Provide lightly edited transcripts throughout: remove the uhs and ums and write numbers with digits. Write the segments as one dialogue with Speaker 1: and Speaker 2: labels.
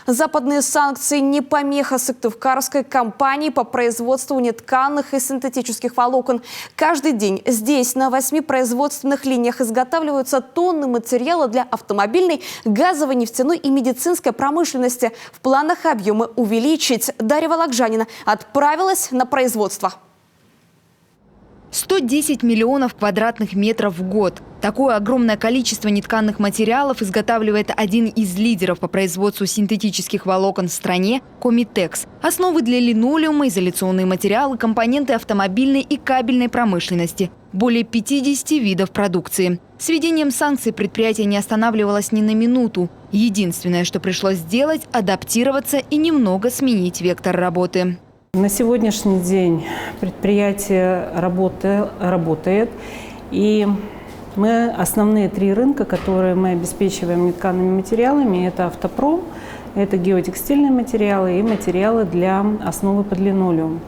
Speaker 1: Западные санкции не помеха сыктывкарской компании по производству нетканых и синтетических волокон. Каждый день здесь на 8 производственных линиях изготавливаются тонны материала для автомобильной, газовой, нефтяной и медицинской промышленности. В планах объемы увеличить. Дарья Вологжанина отправилась на производство.
Speaker 2: 110 миллионов квадратных метров в год. Такое огромное количество нетканых материалов изготавливает один из лидеров по производству синтетических волокон в стране – Комитекс. Основы для линолеума, изоляционные материалы, компоненты автомобильной и кабельной промышленности. Более 50 видов продукции. С введением санкций предприятие не останавливалось ни на минуту. Единственное, что пришлось сделать – адаптироваться и немного сменить вектор работы.
Speaker 3: На сегодняшний день предприятие работает, и мы основные 3 рынка, которые мы обеспечиваем неткаными материалами, это автопром, это геотекстильные материалы и материалы для основы под линолеум.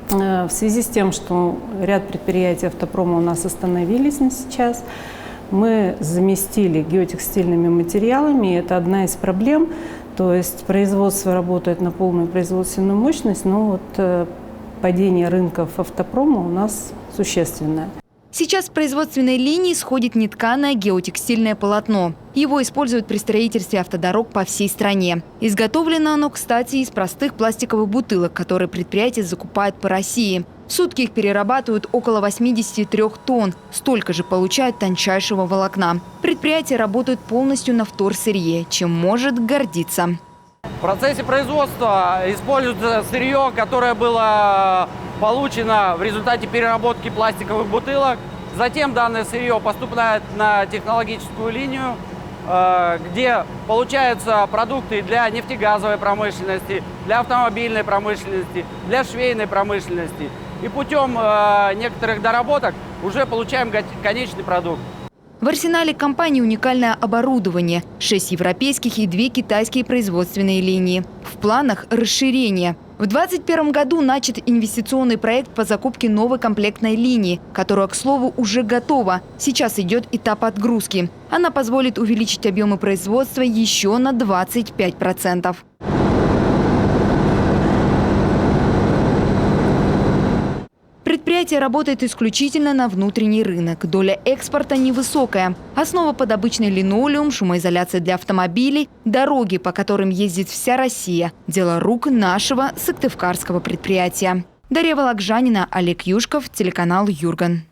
Speaker 3: В связи с тем, что ряд предприятий автопрома у нас остановились на сейчас, мы заместили геотекстильными материалами, и это одна из проблем. То есть производство работает на полную производственную мощность, но вот падение рынков автопрома у нас существенное.
Speaker 2: Сейчас с производственной линии сходит нетканое геотекстильное полотно. Его используют при строительстве автодорог по всей стране. Изготовлено оно, кстати, из простых пластиковых бутылок, которые предприятие закупает по России. В сутки их перерабатывают около 83 тонн. Столько же получают тончайшего волокна. Предприятие работает полностью на вторсырье, чем может гордиться.
Speaker 4: В процессе производства используется сырье, которое было получено в результате переработки пластиковых бутылок. Затем данное сырье поступает на технологическую линию, где получаются продукты для нефтегазовой промышленности, для автомобильной промышленности, для швейной промышленности. И путем некоторых доработок уже получаем конечный продукт.
Speaker 2: В арсенале компании уникальное оборудование – 6 европейских и 2 китайские производственные линии. В планах расширение. В 2021 году начат инвестиционный проект по закупке новой комплектной линии, которая, к слову, уже готова. Сейчас идет этап отгрузки. Она позволит увеличить объемы производства еще на 25%. Предприятие работает исключительно на внутренний рынок. Доля экспорта невысокая. Основа под обычный линолеум, шумоизоляция для автомобилей, дороги, по которым ездит вся Россия. Дело рук нашего сыктывкарского предприятия. Дарья Вологжанина, Олег Юшков, телеканал Юрган.